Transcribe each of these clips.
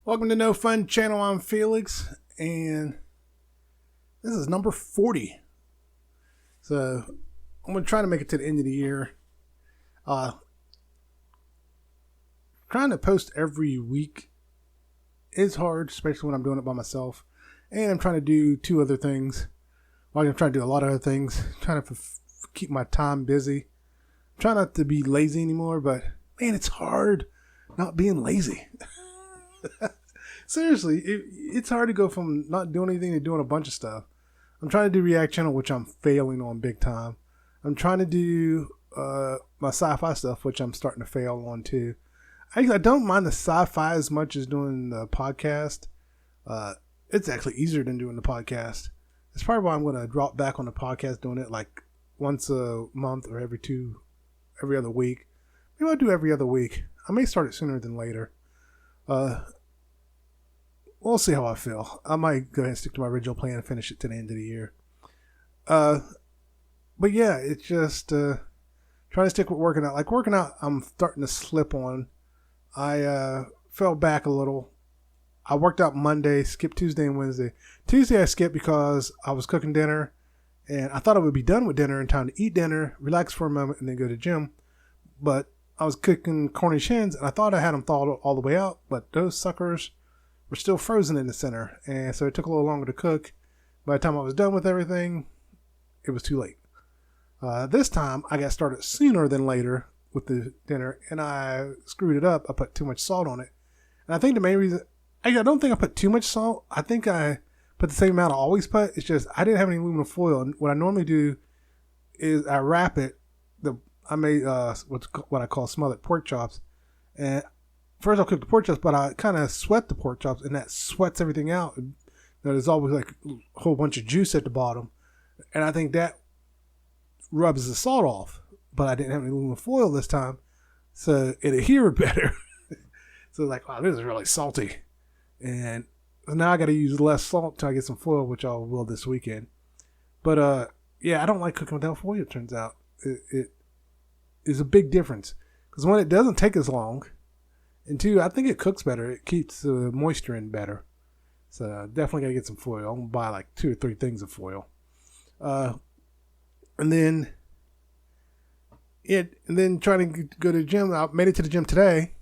Welcome to No Fun Channel. I'm Felix, and this is number 40. So I'm going to try to make it to the end of the year. Trying to post every week is hard, especially when I'm doing it by myself. And I'm trying to do two other things. Well, I'm trying to do a lot of other things. Trying to keep my time busy. Trying not to be lazy anymore, but man, it's hard not being lazy. Seriously, it's hard to go from not doing anything to doing a bunch of stuff. I'm trying to do React channel, which I'm failing on big time. I'm trying to do my sci-fi stuff, which I'm starting to fail on too. I don't mind the sci-fi as much as doing the podcast. It's actually easier than doing the podcast. That's probably why I'm going to drop back on the podcast, doing it like once a month or every other week. Maybe I'll do every other week. I may start it sooner than later. We'll see how I feel. I might go ahead and stick to my original plan and finish it to the end of the year. But yeah, it's just trying to stick with working out. Like working out, I'm starting to slip on. I fell back a little. I worked out Monday, skipped Tuesday and Wednesday. Tuesday I skipped because I was cooking dinner, and I thought I would be done with dinner in time to eat dinner, relax for a moment, and then go to the gym. But I was cooking Cornish hens, and I thought I had them thawed all the way out, but those suckers were still frozen in the center, and so it took a little longer to cook. By the time I was done with everything, it was too late. This time, I got started sooner than later with the dinner, and I screwed it up. I put too much salt on it. And I think the main reason, I don't think I put too much salt. I think I put the same amount I always put. It's just I didn't have any aluminum foil, and what I normally do is I wrap it. I made what I call smothered pork chops, and first I'll cook the pork chops, but I kind of sweat the pork chops, and that sweats everything out. There's always like a whole bunch of juice at the bottom, and I think that rubs the salt off. But I didn't have any aluminum foil this time, so it adhered better. So like, wow, this is really salty, and now I got to use less salt until I get some foil, which I will this weekend. But yeah, I don't like cooking without foil. It turns out it is a big difference because one, it doesn't take as long. And two, I think it cooks better. It keeps the moisture in better. So definitely got to get some foil. I'm going to buy like 2 or 3 things of foil. And then trying to go to the gym. I made it to the gym today.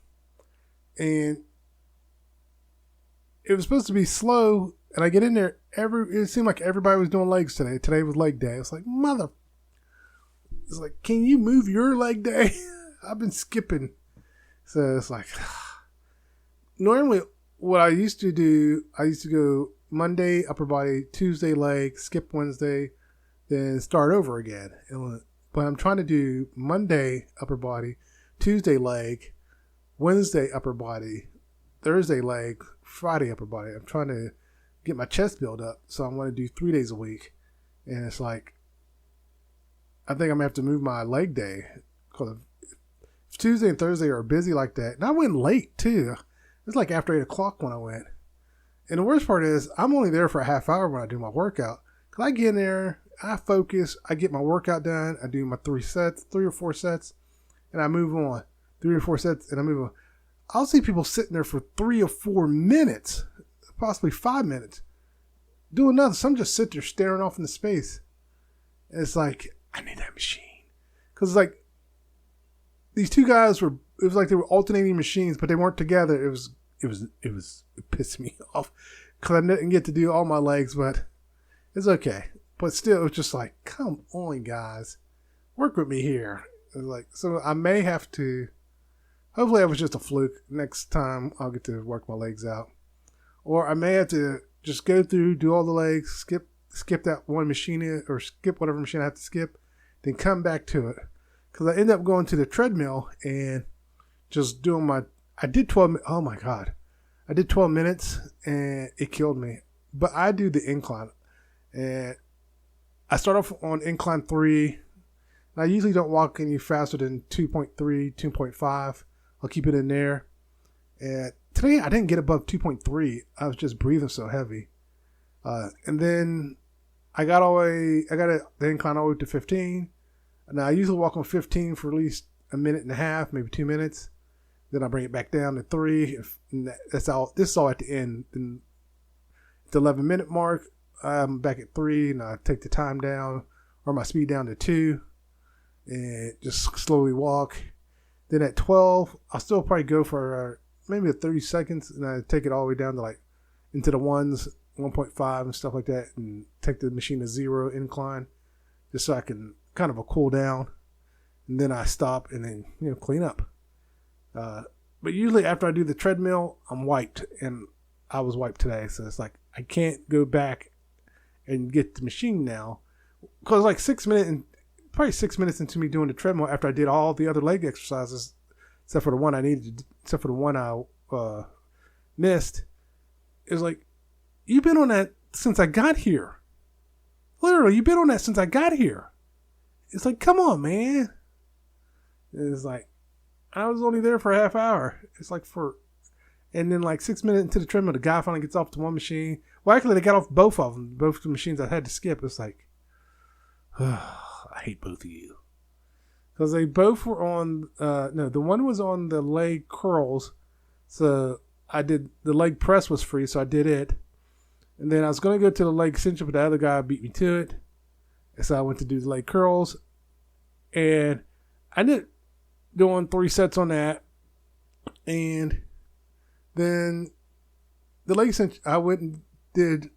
And it was supposed to be slow. And I get in there. It seemed like everybody was doing legs today. Today was leg day. It's like, it's like, can you move your leg day? I've been skipping. So it's like, normally what I used to do, I used to go Monday, upper body, Tuesday, leg, skip Wednesday, then start over again. But I'm trying to do Monday, upper body, Tuesday, leg, Wednesday, upper body, Thursday, leg, Friday, upper body. I'm trying to get my chest built up. So I'm going to do 3 days a week. And it's like, I think I'm going to have to move my leg day because Tuesday and Thursday are busy like that. And I went late too. It was like after 8 o'clock when I went. And the worst part is I'm only there for a half hour when I do my workout. Cause I get in there, I focus, I get my workout done. I do my 3 or 4 sets, and I move on. 3 or 4 sets and I move on. I'll see people sitting there for 3 or 4 minutes, possibly 5 minutes, doing nothing. Some just sit there staring off into space. And it's like, I need that machine. Cause like, these 2 guys it was like they were alternating machines, but they weren't together. It pissed me off because I didn't get to do all my legs, but it's okay. But still, it was just like, come on, guys, work with me here. It was like, so I may have to, hopefully it was just a fluke. Next time I'll get to work my legs out. Or I may have to just go through, do all the legs, skip that one machine or skip whatever machine I have to skip, then come back to it. Because I ended up going to the treadmill and just doing I did 12, oh my God. I did 12 minutes and it killed me. But I do the incline. And I start off on incline 3. And I usually don't walk any faster than 2.3, 2.5. I'll keep it in there. And today I didn't get above 2.3. I was just breathing so heavy. And then I got the incline all the way to 15. Now, I usually walk on 15 for at least a minute and a half, maybe 2 minutes. Then I bring it back down to 3. That's all. This is all at the end. Then at the 11-minute mark, I'm back at 3, and I take the time down or my speed down to 2, and just slowly walk. Then at 12, I'll still probably go for maybe 30 seconds, and I take it all the way down to like into the ones, 1.5 and stuff like that, and take the machine to 0 incline, just so I can kind of a cool down. And then I stop and then, clean up. But usually after I do the treadmill, I'm wiped, and I was wiped today. So it's like, I can't go back and get the machine now. Because like 6 minutes, probably 6 minutes into me doing the treadmill after I did all the other leg exercises, except for the one I missed, it was like, you've been on that since I got here. Literally, you've been on that since I got here. It's like, come on, man. It's like, I was only there for a half hour. It's like and then like 6 minutes into the treadmill, the guy finally gets off the one machine. Well, actually, they got off both of them, both the machines I had to skip. It's like, I hate both of you. Because they both were on, the one was on the leg curls. So the leg press was free, so I did it. And then I was going to go to the leg extension, but the other guy beat me to it. And so I went to do the leg curls. And I did doing 3 sets on that. And then the leg extension, I went and did.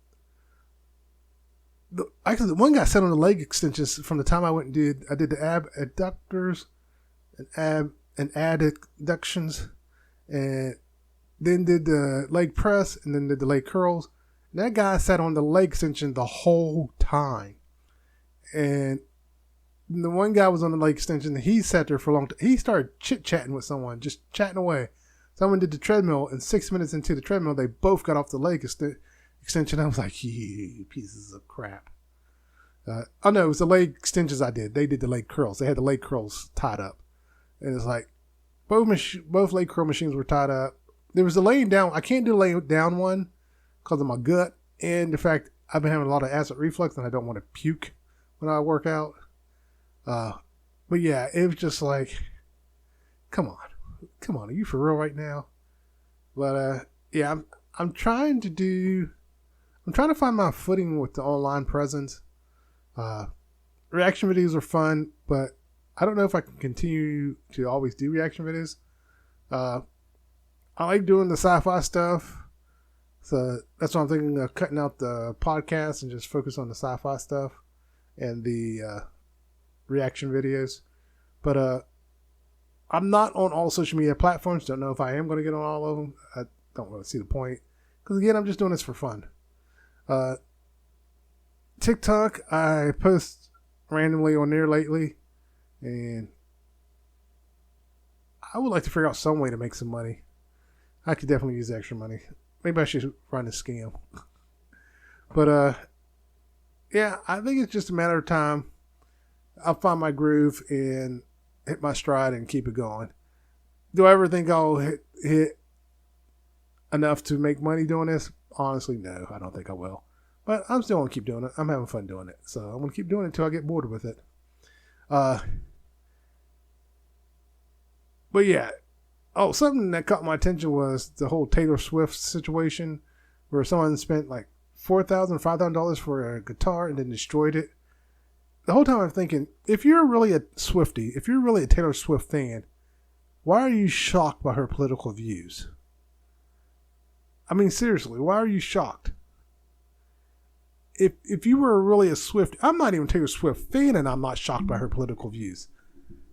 Actually, the one guy set on the leg extensions from the time I went and I did the ab adductors and adductions, and then did the leg press, and then did the leg curls. And that guy sat on the leg extension the whole time. And the one guy was on the leg extension, and he sat there for a long time. He started chit-chatting with someone, just chatting away. Someone did the treadmill, and 6 minutes into the treadmill, they both got off the leg extension. I was like, you pieces of crap. Oh no, it was the leg extensions I did. They did the leg curls. They had the leg curls tied up. And it's like, both leg curl machines were tied up. There was the laying down. I can't do the laying down one because of my gut. And the fact I've been having a lot of acid reflux and I don't want to puke when I work out. But yeah, it was just like, come on, are you for real right now? But yeah, I'm trying to find my footing with the online presence. Reaction videos are fun, but I don't know if I can continue to always do reaction videos. I like doing the sci-fi stuff, so that's why I'm thinking of cutting out the podcast and just focus on the sci-fi stuff and the reaction videos. But I'm not on all social media platforms. Don't know if I am going to get on all of them. I don't really see the point. Because again, I'm just doing this for fun. TikTok, I post randomly on there lately. And I would like to figure out some way to make some money. I could definitely use extra money. Maybe I should run a scam. But yeah, I think it's just a matter of time. I'll find my groove and hit my stride and keep it going. Do I ever think I'll hit enough to make money doing this? Honestly, no, I don't think I will. But I'm still going to keep doing it. I'm having fun doing it. So I'm going to keep doing it until I get bored with it. But yeah. Oh, something that caught my attention was the whole Taylor Swift situation where someone spent like $4,000, $5,000 for a guitar and then destroyed it. The whole time I'm thinking, if you're really a Swiftie, if you're really a Taylor Swift fan, why are you shocked by her political views? I mean, seriously, why are you shocked? If you were really a Swift, I'm not even a Taylor Swift fan and I'm not shocked by her political views.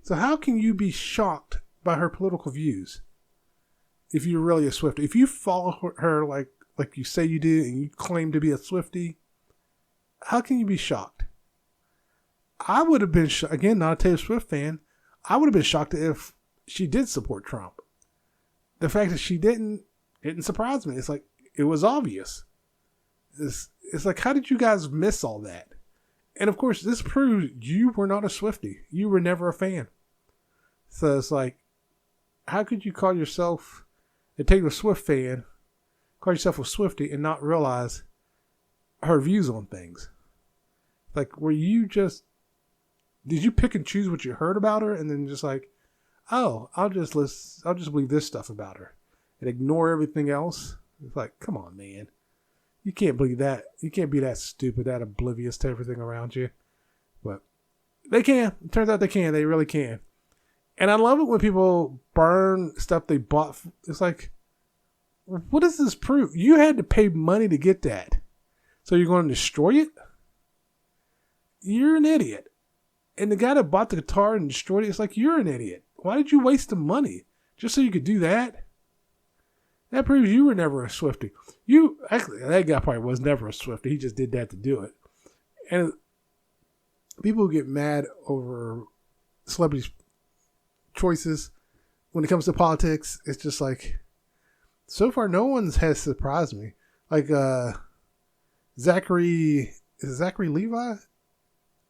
So how can you be shocked by her political views if you're really a Swiftie? If you follow her like you say you do and you claim to be a Swiftie, how can you be shocked? I would have been, again, not a Taylor Swift fan, I would have been shocked if she did support Trump. The fact that she didn't surprise me. It's like, it was obvious. It's like, how did you guys miss all that? And of course, this proves you were not a Swiftie. You were never a fan. So it's like, how could you call yourself a Taylor Swift fan, call yourself a Swiftie, and not realize her views on things? Like, did you pick and choose what you heard about her and then just like, oh, I'll just believe this stuff about her and ignore everything else. It's like, come on, man. You can't believe that. You can't be that stupid, that oblivious to everything around you. But they can. It turns out they can. They really can. And I love it when people burn stuff they bought. It's like, what does this prove? You had to pay money to get that. So you're going to destroy it? You're an idiot. And the guy that bought the guitar and destroyed it, it's like, you're an idiot. Why did you waste the money? Just so you could do that? That proves you were never a Swiftie. Actually, that guy probably was never a Swiftie. He just did that to do it. And people get mad over celebrities' choices when it comes to politics. It's just like, so far no one's has surprised me. Like Zachary Levi?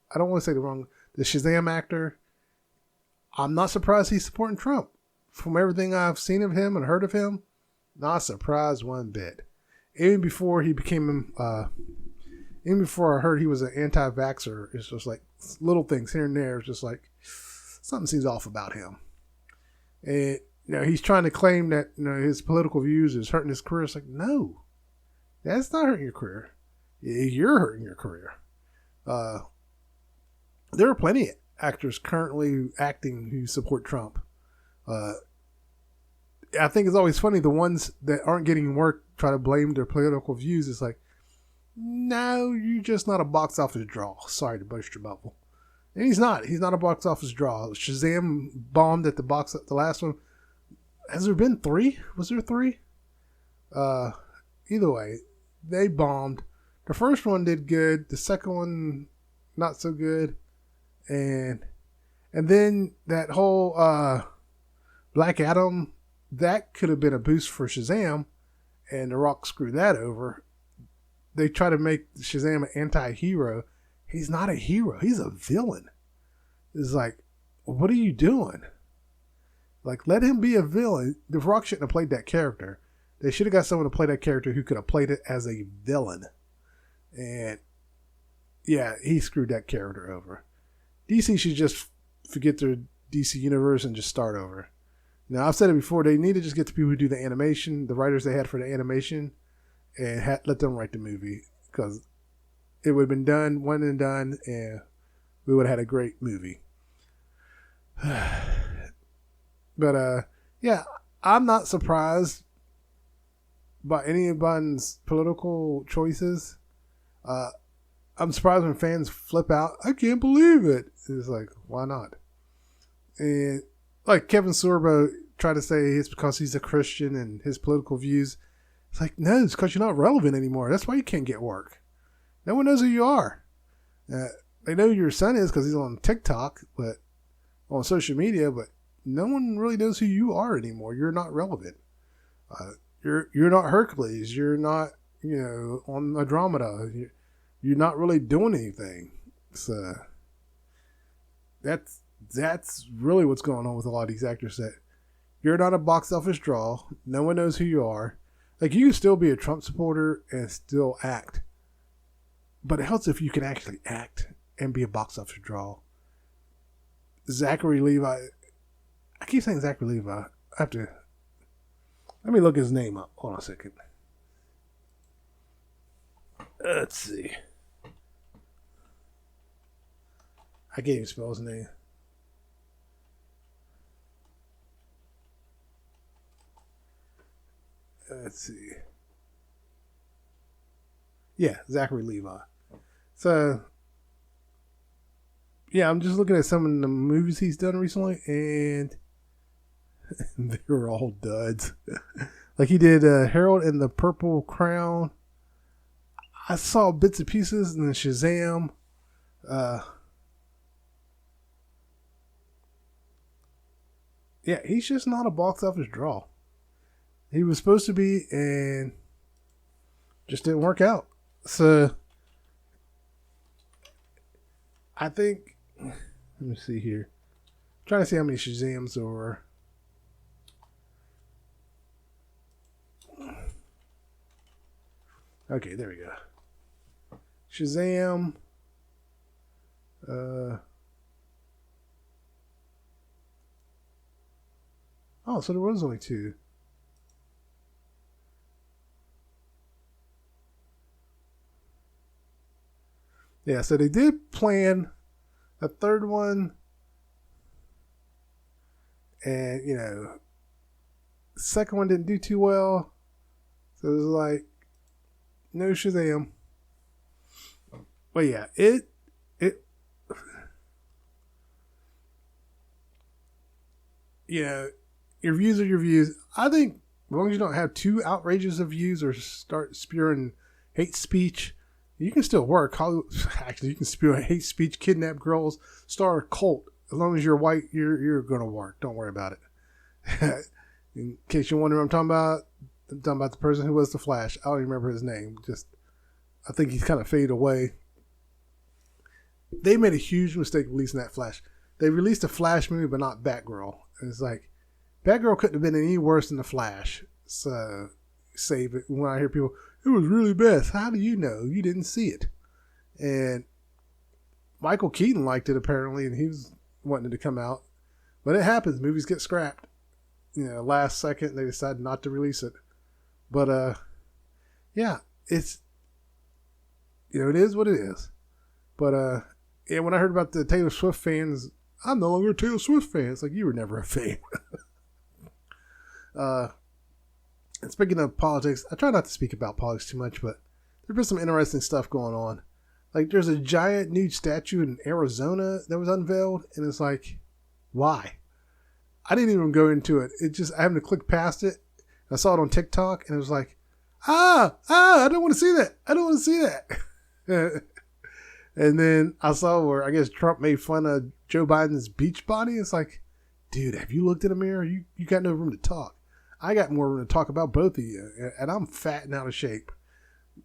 I don't want to say the Shazam actor. I'm not surprised he's supporting Trump. From everything I've seen of him and heard of him, not surprised one bit. Even before he became, even before I heard he was an anti-vaxxer, it's just like little things here and there. It's just like something seems off about him. And he's trying to claim that his political views is hurting his career. It's like, no, that's not hurting your career. You're hurting your career. There are plenty of actors currently acting who support Trump. I think it's always funny, the ones that aren't getting work try to blame their political views. It's like, no, you're just not a box office draw. Sorry to burst your bubble. And he's not a box office draw. Shazam bombed at the last one. Has there been 3? Was there 3? Either way, they bombed. The first one did good. The second one, not so good. And then that whole Black Adam, that could have been a boost for Shazam, and The Rock screwed that over. They try to make Shazam an anti-hero. He's not a hero. He's a villain. It's like, what are you doing? Like, let him be a villain. The Rock shouldn't have played that character. They should have got someone to play that character who could have played it as a villain. And yeah, he screwed that character over. DC should just forget their DC universe and just start over. Now, I've said it before, they need to just get the people who do the animation, the writers they had for the animation, and let them write the movie. Because it would have been done, one and done, and we would have had a great movie. But, yeah, I'm not surprised by anybody's political choices. I'm surprised when fans flip out. I can't believe it. It's like, why not? And like Kevin Sorbo tried to say it's because he's a Christian and his political views. It's like, no, it's because you're not relevant anymore. That's why you can't get work. No one knows who you are. They know who your son is because he's on TikTok, but on social media, but no one really knows who you are anymore. You're not relevant. You're not Hercules. You're not, on Andromeda. You're not really doing anything. So that's really what's going on with a lot of these actors. That you're not a box office draw. No one knows who you are. Like, you can still be a Trump supporter and still act, but it helps if you can actually act and be a box office draw. Zachary Levi. I keep saying Zachary Levi. I have to. Let me look his name up. Hold on a second. Let's see. I can't even spell his name. Let's see. Yeah, Zachary Levi. So, yeah, I'm just looking at some of the movies he's done recently, and they were all duds. Like, he did Harold and the Purple Crown. I saw bits and pieces, and then Shazam. Yeah, he's just not a box office draw. He was supposed to be, and just didn't work out. So, I think, let me see here. I'm trying to see how many Shazams there were. Okay, there we go. Shazam. Oh, so there was only two. Yeah, so they did plan a third one, and the second one didn't do too well. So it was like no Shazam. But yeah, it your views are your views. I think as long as you don't have too outrageous of views or start spewing hate speech, you can still work. Hollywood, actually, you can spew hate speech, kidnap girls, start a cult. As long as you're white, you're gonna work. Don't worry about it. In case you're wondering what I'm talking about the person who was the Flash. I don't even remember his name. I think he's kind of faded away. They made a huge mistake releasing that Flash. They released a Flash movie, but not Batgirl. It's like Batgirl couldn't have been any worse than the Flash. So save it. When I hear people, it was really bad. How do you know? You didn't see it. And Michael Keaton liked it apparently, and he was wanting it to come out. But it happens. Movies get scrapped. Last second they decide not to release it. But yeah, it's it is what it is. But yeah, when I heard about the Taylor Swift fans, I'm no longer a Taylor Swift fan. It's like you were never a fan. And speaking of politics, I try not to speak about politics too much, but there's been some interesting stuff going on. Like there's a giant nude statue in Arizona that was unveiled, and it's like, why? I didn't even go into it. I happened to click past it. I saw it on TikTok, and it was like, I don't want to see that. I don't want to see that. And then I saw where I guess Trump made fun of Joe Biden's beach body. It's like, dude, have you looked in the mirror? You got no room to talk. I got more room to talk about both of you, and I'm fat and out of shape.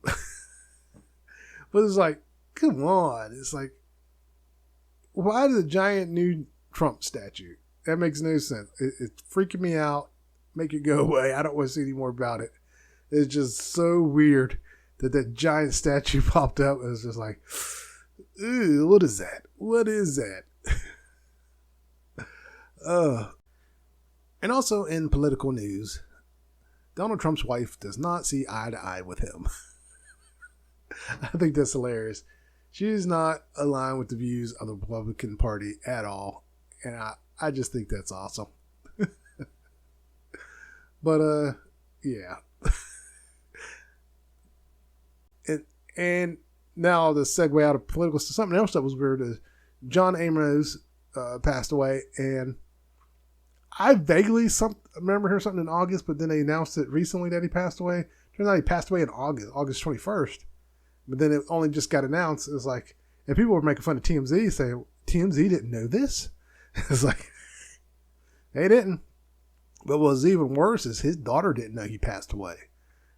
But it's like, come on. It's like, why the giant nude Trump statue? That makes no sense. It's freaking me out. Make it go away. I don't want to see any more about it. It's just so weird that giant statue popped up. It was just like, ew, what is that? What is that? And also in political news, Donald Trump's wife does not see eye to eye with him. I think that's hilarious. She's not aligned with the views of the Republican Party at all. And I just think that's awesome. But, yeah. and now the segue out of political to something else that was weird is John Amos passed away, and I vaguely remember hearing something in August, but then they announced it recently that he passed away. Turns out he passed away in August 21st. But then it only just got announced. It was like, and people were making fun of TMZ, saying, TMZ didn't know this? It's like, they didn't. But what was even worse is his daughter didn't know he passed away.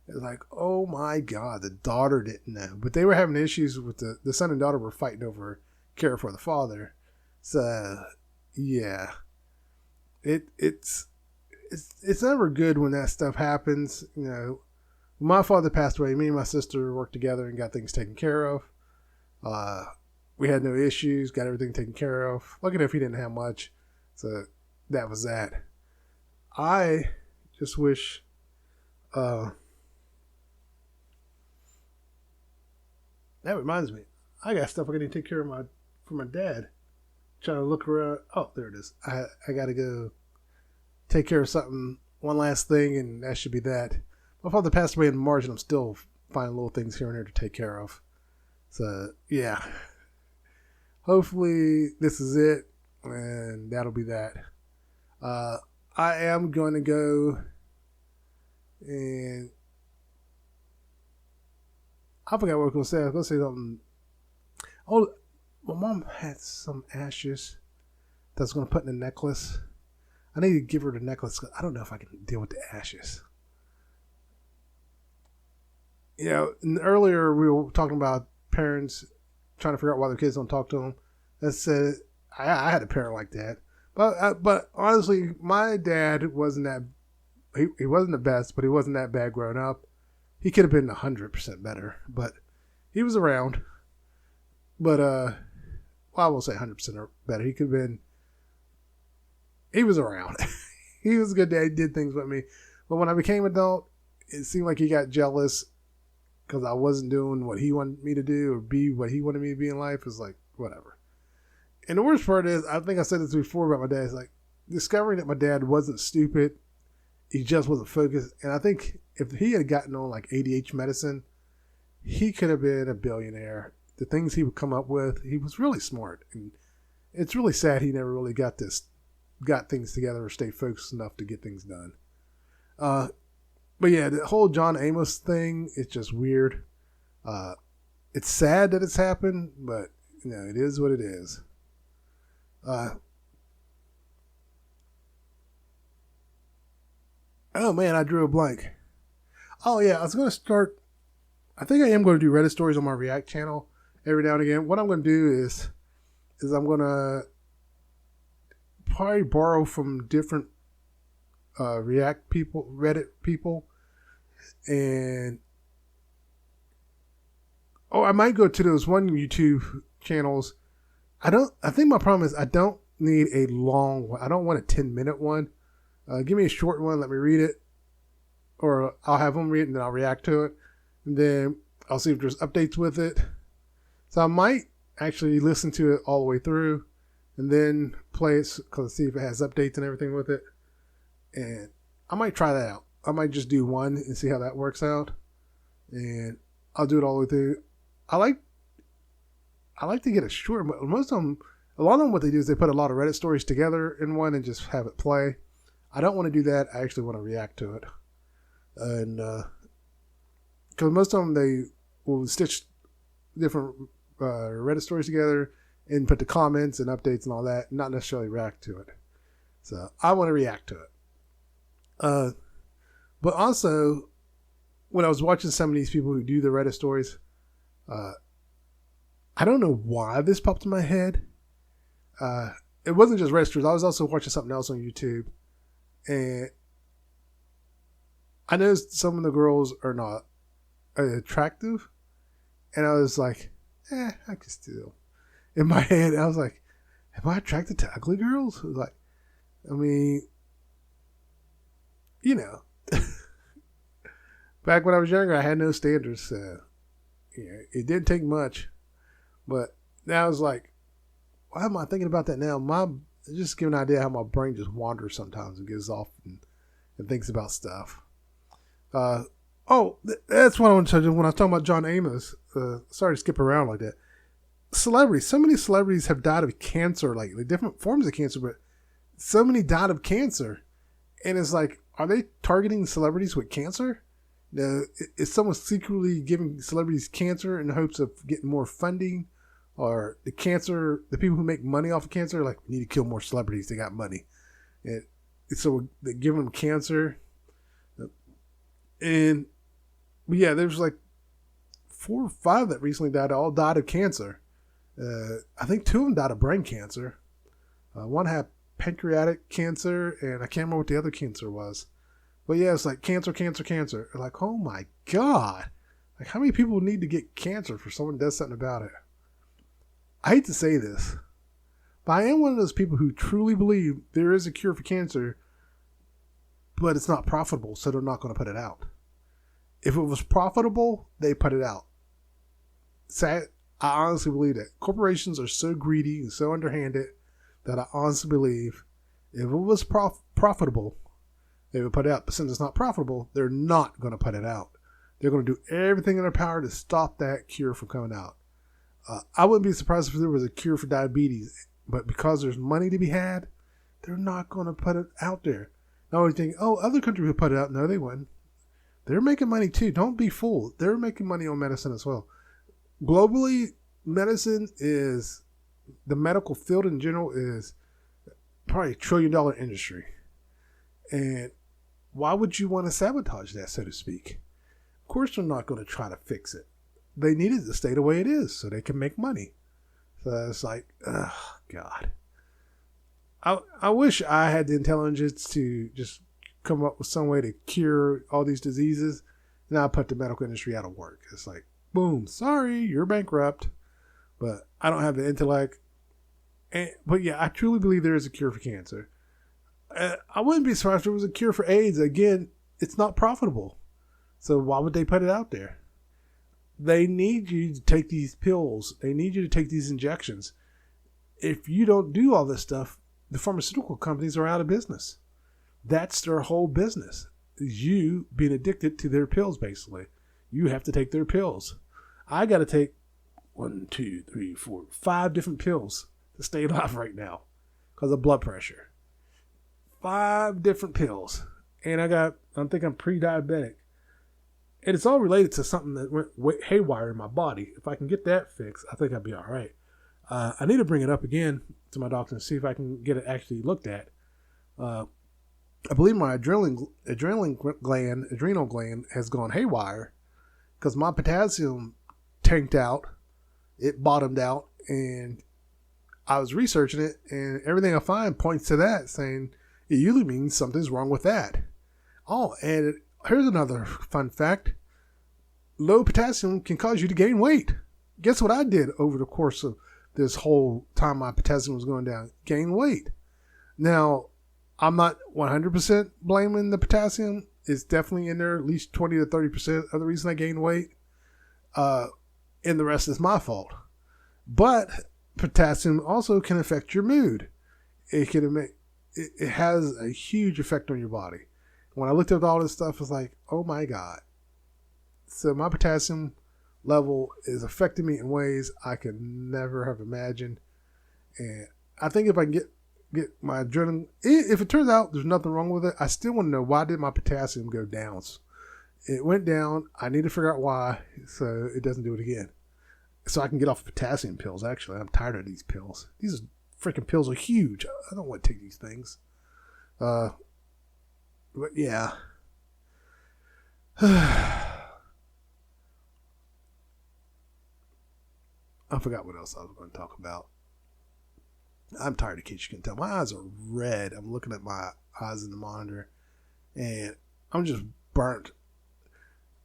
It was like, oh my God, the daughter didn't know. But they were having issues with the son and daughter were fighting over care for the father. So, yeah. It's never good when that stuff happens. When my father passed away, me and my sister worked together and got things taken care of. We had no issues, got everything taken care of. Lucky enough, he didn't have much. So that was that. I just wish that reminds me. I got stuff I gotta take care of for my dad. Trying to look around. Oh, there it is. I gotta go take care of something, one last thing, and that should be that. My father passed away in March, and I'm still finding little things here and there to take care of. So, yeah. Hopefully, this is it, and that'll be that. I am going to go and I forgot what I was going to say. I was going to say something. Oh, my mom had some ashes that I was going to put in a necklace. I need to give her the necklace. I don't know if I can deal with the ashes. Earlier we were talking about parents trying to figure out why their kids don't talk to them. I said I had a parent like that, but honestly, my dad wasn't that. He wasn't the best, but he wasn't that bad growing up. He could have been 100% better, but he was around. But I won't say 100% better. He could have been. He was around. He was a good dad. He did things with me. But when I became adult, it seemed like he got jealous because I wasn't doing what he wanted me to do or be what he wanted me to be in life. It's like, whatever. And the worst part is, I think I said this before about my dad, it's like discovering that my dad wasn't stupid. He just wasn't focused. And I think if he had gotten on like ADHD medicine, he could have been a billionaire. The things he would come up with, he was really smart. And it's really sad he never really got things together or stayed focused enough to get things done. But yeah, the whole John Amos thing, it's just weird. It's sad that it's happened, but it is what it is. Oh man, I drew a blank. Oh yeah, I was going to start. I think I am going to do Reddit stories on my React channel every now and again. What I'm going to do is I'm going to probably borrow from different React people, Reddit people, and I might go to those one YouTube channels. I think my problem is I don't need a long one. I don't want a 10-minute one. Give me a short one. Let me read it, or I'll have them read it and then I'll react to it, and then I'll see if there's updates with it. So I might actually listen to it all the way through, and then play it because see if it has updates and everything with it. And I might try that out. I might just do one and see how that works out, and I'll do it all the way through. I like to get a short. Most of them, a lot of them, what they do is they put a lot of Reddit stories together in one and just have it play. I don't want to do that. I actually want to react to it, and because most of them they will stitch different Reddit stories together and put the comments and updates and all that, not necessarily react to it. So I want to react to it. But also, when I was watching some of these people who do the Reddit stories, I don't know why this popped in my head. It wasn't just Reddit stories. I was also watching something else on YouTube. And I noticed some of the girls are not attractive. And I was like, I can still. In my head, I was like, am I attracted to ugly girls? It was like, I mean, back when I was younger, I had no standards. It didn't take much. But now it's like, why am I thinking about that now? Just give an idea how my brain just wanders sometimes and gets off and thinks about stuff. That's what I want to tell you when I was talking about John Amos. Sorry to skip around like that. Celebrities. So many celebrities have died of cancer, like different forms of cancer, but so many died of cancer. And it's like, are they targeting celebrities with cancer? Is someone secretly giving celebrities cancer in the hopes of getting more funding? Or the people who make money off of cancer, like, we need to kill more celebrities. They got money. And so they give them cancer. And, but yeah, there's like 4 or 5 that recently died, all died of cancer. I think 2 of them died of brain cancer. One had pancreatic cancer, and I can't remember what the other cancer was. But yeah, it's like cancer. Like, oh my God. Like, how many people need to get cancer for someone does something about it? I hate to say this, but I am one of those people who truly believe there is a cure for cancer, but it's not profitable, so they're not going to put it out. If it was profitable, they put it out. I honestly believe that. Corporations are so greedy and so underhanded that I honestly believe if it was profitable, they would put it out. But since it's not profitable, they're not going to put it out. They're going to do everything in their power to stop that cure from coming out. I wouldn't be surprised if there was a cure for diabetes, but because there's money to be had, they're not going to put it out there. Now we think, other countries would put it out. No, they wouldn't. They're making money too. Don't be fooled. They're making money on medicine as well. Globally, medicine is, the medical field in general is probably $1 trillion industry. And why would you want to sabotage that, so to speak? Of course, they're not going to try to fix it. They need it to stay the way it is so they can make money. So it's like, oh, God. I wish I had the intelligence to just come up with some way to cure all these diseases. And I'll put the medical industry out of work. It's like, boom, sorry, you're bankrupt. But I don't have the intellect. But yeah, I truly believe there is a cure for cancer. I wouldn't be surprised if it was a cure for AIDS. Again, it's not profitable. So why would they put it out there? They need you to take these pills. They need you to take these injections. If you don't do all this stuff, the pharmaceutical companies are out of business. That's their whole business. You being addicted to their pills, basically. You have to take their pills. I got to take 1, 2, 3, 4, 5 different pills to stay alive right now because of blood pressure. 5 different pills. And I think I'm pre-diabetic. And it's all related to something that went haywire in my body. If I can get that fixed, I think I'd be all right. I need to bring it up again to my doctor and see if I can get it actually looked at. I believe my adrenal gland has gone haywire because my potassium tanked out. It bottomed out, and I was researching it, and everything I find points to that, saying it usually means something's wrong with that. Oh, and here's another fun fact. Low potassium can cause you to gain weight. Guess what I did over the course of this whole time my potassium was going down? Gain weight. Now, I'm not 100% blaming the potassium. It's definitely in there, at least 20 to 30% of the reason I gained weight. And the rest is my fault. But potassium also can affect your mood. It has a huge effect on your body. When I looked at all this stuff, it's like, oh my God. So my potassium level is affecting me in ways I could never have imagined. And I think if I can get my adrenaline, if it turns out there's nothing wrong with it, I still want to know, why did my potassium go down? It went down. I need to figure out why so it doesn't do it again. So I can get off potassium pills, actually. I'm tired of these pills. These freaking pills are huge. I don't want to take these things. But yeah. I forgot what else I was going to talk about. I'm tired, in case you can tell. My eyes are red. I'm looking at my eyes in the monitor, and I'm just burnt.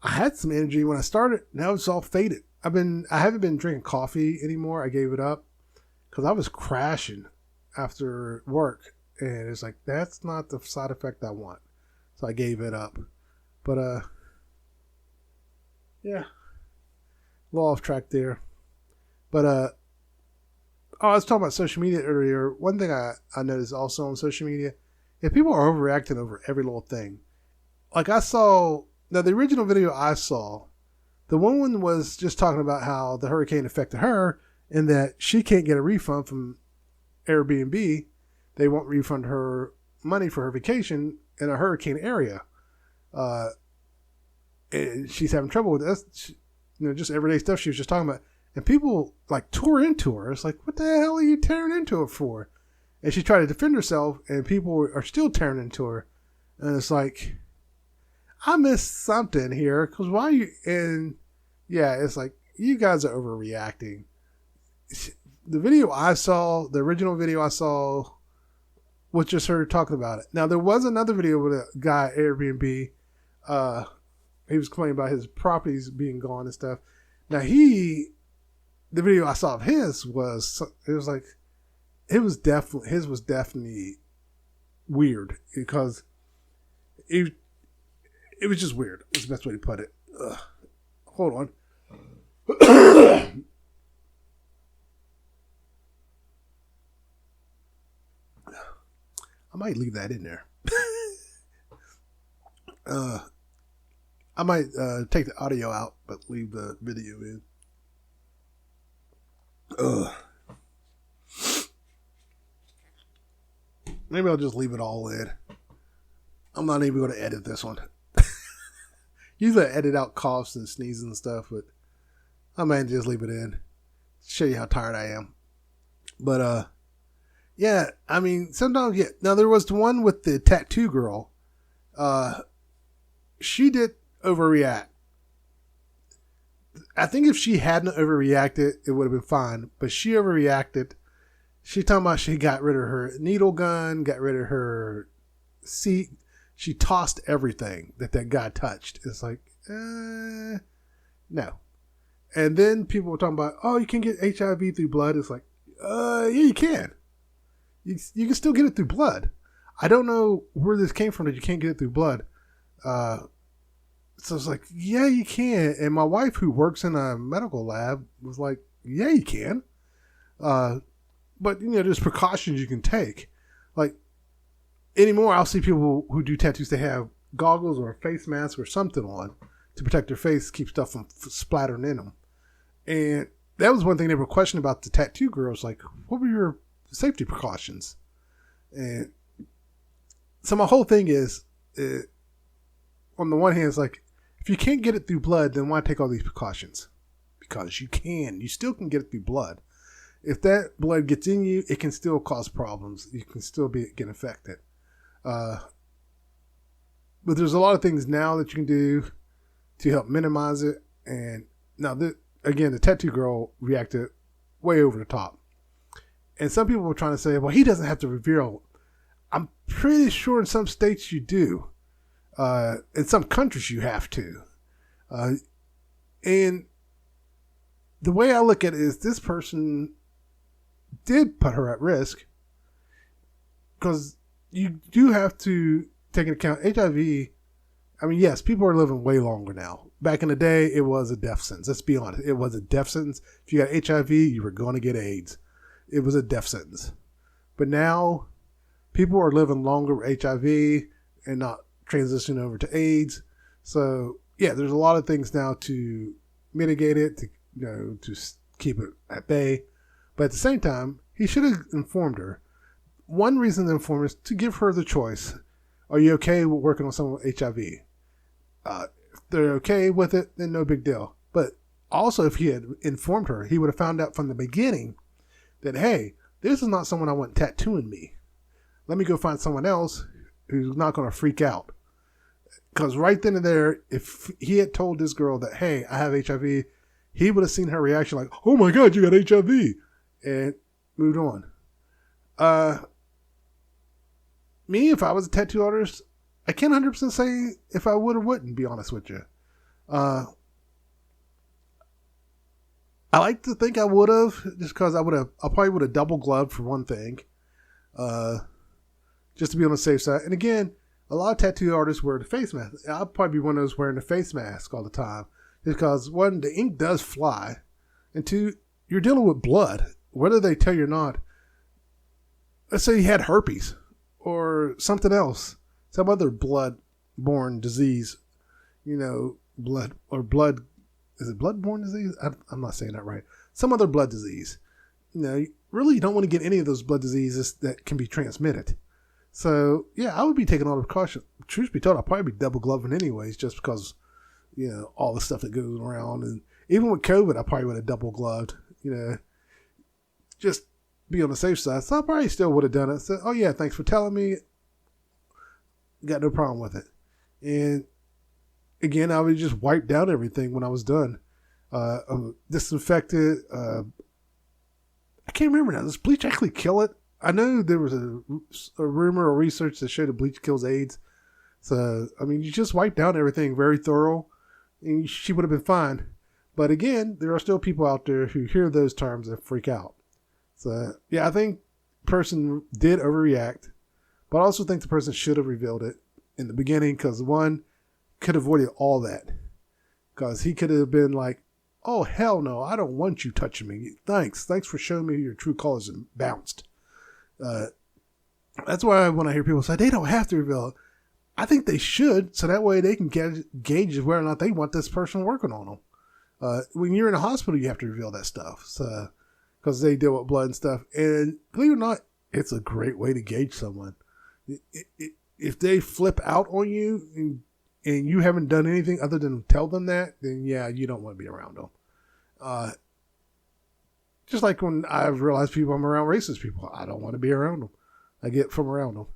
I had some energy when I started. Now it's all faded. I haven't been drinking coffee anymore. I gave it up because I was crashing after work, and it's like, that's not the side effect I want. So I gave it up. But yeah, a little off track there. But I was talking about social media earlier. One thing I noticed also on social media, if people are overreacting over every little thing. Like I saw, now the original video I saw, the woman was just talking about how the hurricane affected her and that she can't get a refund from Airbnb. They won't refund her money for her vacation in a hurricane area. And she's having trouble with this, just everyday stuff she was just talking about. And people like tore into her. It's like, what the hell are you tearing into her for? And she tried to defend herself, and people are still tearing into her. And it's like, I missed something here. Because why you... And yeah, it's like, you guys are overreacting. The video I saw, the original video I saw, was just her talking about it. Now, there was another video with a guy at Airbnb. He was complaining about his properties being gone and stuff. Now, the video I saw of his was definitely weird because it was just weird. That's the best way to put it. Hold on. I might leave that in there. I might take the audio out, but leave the video in. Maybe I'll just leave it all in. I'm not even going to edit this one. Usually I edit out coughs and sneezes and stuff, but I might just leave it in. Show you how tired I am. But yeah, I mean, sometimes, yeah. Now there was the one with the tattoo girl. She did overreact. I think if she hadn't overreacted, it would have been fine. But she overreacted. She talking about she got rid of her needle gun, got rid of her seat. She tossed everything that guy touched. It's like, no. And then people were talking about, oh, you can get HIV through blood. It's like, yeah, you can. You can still get it through blood. I don't know where this came from that you can't get it through blood. So it's like, yeah, you can. And my wife, who works in a medical lab, was like, yeah, you can. But, there's precautions you can take. Like, anymore, I'll see people who do tattoos, they have goggles or a face mask or something on to protect their face, keep stuff from splattering in them. And that was one thing they were questioning about the tattoo girls. Like, what were your safety precautions? And so my whole thing is, on the one hand, it's like, if you can't get it through blood, then why take all these precautions? Because you can. You still can get it through blood. If that blood gets in you, it can still cause problems. You can still get infected. But there's a lot of things now that you can do to help minimize it. And now, again, the tattoo girl reacted way over the top. And some people were trying to say, well, he doesn't have to reveal. I'm pretty sure in some states you do. In some countries you have to. And the way I look at it is this person did put her at risk, because you do have to take into account HIV. I mean, yes, people are living way longer now. Back in the day, it was a death sentence. Let's be honest. It was a death sentence. If you got HIV, you were going to get AIDS. It was a death sentence. But now, people are living longer with HIV and not transitioning over to AIDS. So, yeah, there's a lot of things now to mitigate it, to keep it at bay. But at the same time, he should have informed her. One reason to inform her is to give her the choice. Are you okay with working on someone with HIV? If they're okay with it, then no big deal. But also, if he had informed her, he would have found out from the beginning that, hey, this is not someone I want tattooing me. Let me go find someone else who's not going to freak out. Because right then and there, if he had told this girl that, hey, I have HIV, he would have seen her reaction like, oh my God, you got HIV. And moved on. Me, if I was a tattoo artist, I can't 100% say if I would or wouldn't, be honest with you. I like to think I would have, just because I probably would have double gloved for one thing. Just to be on the safe side. And again, a lot of tattoo artists wear the face mask. I'll probably be one of those wearing the face mask all the time. Because one, the ink does fly. And two, you're dealing with blood. Whether they tell you or not, let's say you had herpes or something else, some other blood-borne disease, is it blood-borne disease? I'm not saying that right. Some other blood disease. You really don't want to get any of those blood diseases that can be transmitted. So, yeah, I would be taking all the precautions. Truth be told, I'd probably be double gloving anyways, just because, all the stuff that goes around. And even with COVID, I probably would have double gloved, just be on the safe side. So I probably still would have done it. So, oh yeah, thanks for telling me. Got no problem with it. And again, I would just wipe down everything when I was done. Disinfected. I can't remember now. Does bleach actually kill it? I know there was a rumor or research that showed that bleach kills AIDS. So, I mean, you just wipe down everything very thorough, and she would have been fine. But again, there are still people out there who hear those terms and freak out. So, yeah, I think the person did overreact, but I also think the person should have revealed it in the beginning, because one could have avoided all that. Because he could have been like, oh, hell no, I don't want you touching me. Thanks for showing me your true colors, and bounced. That's why when I hear people say they don't have to reveal it, I think they should, so that way they can gauge whether or not they want this person working on them. When you're in a hospital, you have to reveal that stuff. So, because they deal with blood and stuff. And believe it or not, it's a great way to gauge someone. If they flip out on you and you haven't done anything other than tell them that, then yeah, you don't want to be around them. Just like when I've realized I'm around racist people, I don't want to be around them. I get from around them.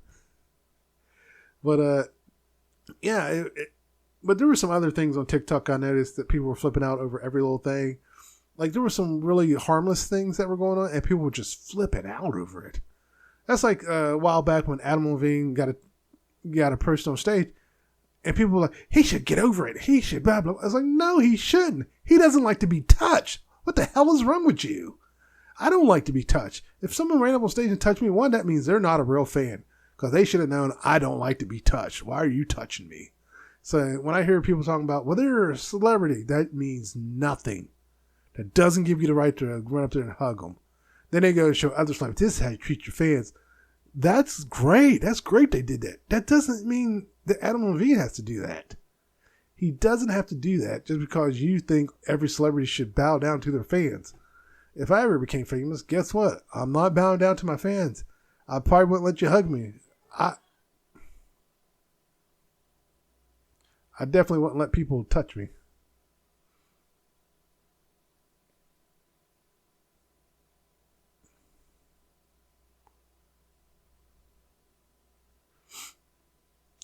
But yeah, but there were some other things on TikTok I noticed that people were flipping out over every little thing. Like, there were some really harmless things that were going on, and people were just flipping out over it. That's like a while back when Adam Levine got approached on stage, and people were like, he should get over it. He should blah, blah. I was like, no, he shouldn't. He doesn't like to be touched. What the hell is wrong with you? I don't like to be touched. If someone ran up on stage and touched me, one, that means they're not a real fan. because they should have known I don't like to be touched. Why are you touching me? So when I hear people talking about, well, they're a celebrity, that means nothing. That doesn't give you the right to run up there and hug them. Then they go and show others like, this is how you treat your fans. That's great. That's great they did that. That doesn't mean that Adam Levine has to do that. He doesn't have to do that just because you think every celebrity should bow down to their fans. If I ever became famous, guess what? I'm not bowing down to my fans. I probably wouldn't let you hug me. I definitely wouldn't let people touch me.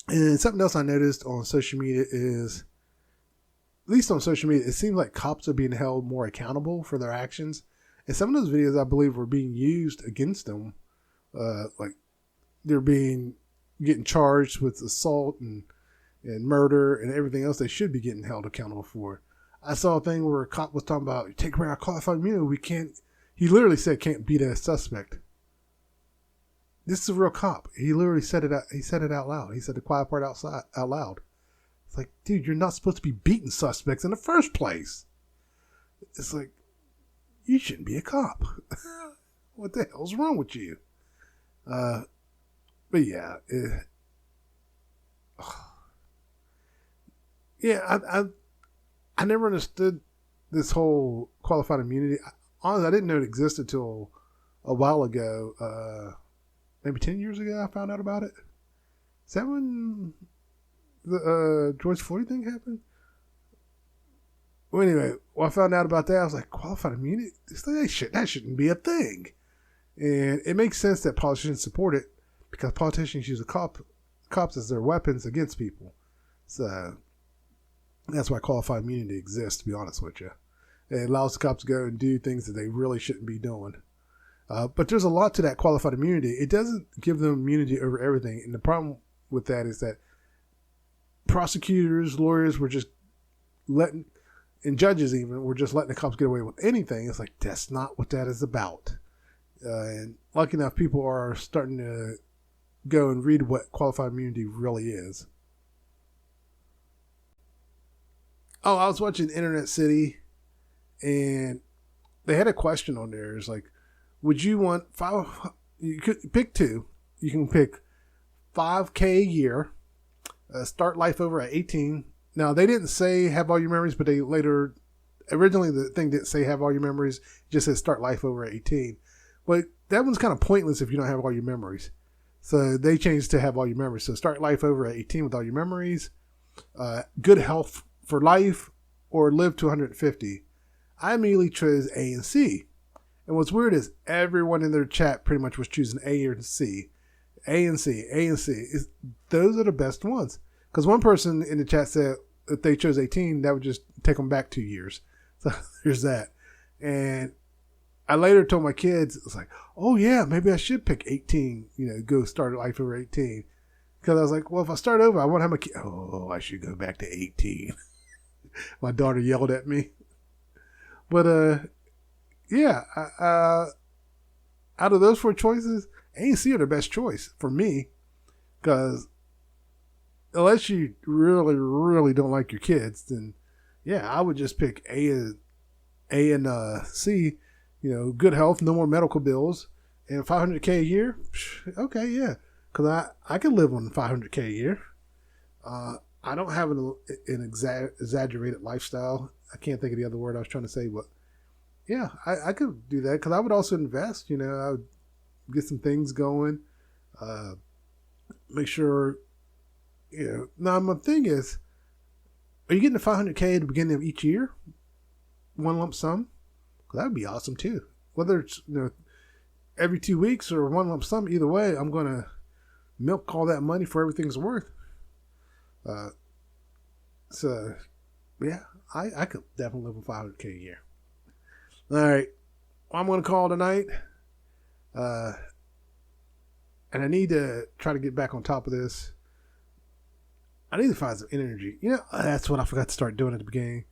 And something else I noticed on social media is, at least on social media, it seems like cops are being held more accountable for their actions. And some of those videos, I believe, were being used against them. Like they're getting charged with assault and murder and everything else they should be getting held accountable for. I saw a thing where a cop was talking about, take away our qualified immunity. He literally said can't beat a suspect. This is a real cop. He literally said it out. He said it out loud. He said the quiet part out loud. It's like, dude, you're not supposed to be beating suspects in the first place. It's like, you shouldn't be a cop. What the hell's wrong with you? But yeah, I never understood this whole qualified immunity. Honestly, I didn't know it existed till a while ago. Maybe 10 years ago, I found out about it. Is that when the George Floyd thing happened? Well, anyway, when I found out about that, I was like, qualified immunity? That shouldn't be a thing. And it makes sense that politicians support it because politicians use cops as their weapons against people. So that's why qualified immunity exists, to be honest with you. It allows the cops to go and do things that they really shouldn't be doing. But there's a lot to that qualified immunity. It doesn't give them immunity over everything. And the problem with that is that prosecutors, lawyers were just letting, and judges even, were just letting the cops get away with anything. It's like, that's not what that is about. And lucky enough, people are starting to go and read what qualified immunity really is. Oh, I was watching Internet City, and they had a question on there. It's like, would you want you could pick two. You can pick $5,000 a year, start life over at 18. Now, they didn't say have all your memories, but originally the thing didn't say have all your memories. It just said start life over at 18. But that one's kind of pointless if you don't have all your memories. So they changed to have all your memories. So start life over at 18 with all your memories, good health for life, or live to 150. I immediately chose A and C. And what's weird is everyone in their chat pretty much was choosing A or C. A and C, A and C. Those are the best ones. Because one person in the chat said if they chose 18, that would just take them back 2 years. So there's that. And I later told my kids, it's like, oh yeah, maybe I should pick 18, go start life over 18. Because I was like, well, if I start over, I won't have my kid. Oh, I should go back to 18. My daughter yelled at me. But, yeah, out of those four choices, A and C are the best choice for me. Because unless you really, really don't like your kids, then, yeah, I would just pick A and C. Good health, no more medical bills, and $500,000 a year. Okay, yeah, because I can live on $500,000 a year. I don't have an exaggerated lifestyle. I can't think of the other word I was trying to say, but yeah, I could do that because I would also invest. I would get some things going. Make sure. Now my thing is, are you getting the $500,000 at the beginning of each year, one lump sum? That would be awesome too. Whether it's every 2 weeks or one lump sum, either way, I'm gonna milk all that money for everything's worth. So yeah, I could definitely live with $500,000 a year. All right, well, I'm gonna call tonight, and I need to try to get back on top of this. I need to find some energy. That's what I forgot to start doing at the beginning.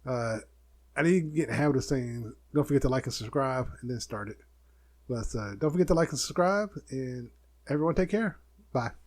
I need to get in the habit of saying, don't forget to like and subscribe, and then start it. But don't forget to like and subscribe, and everyone take care. Bye.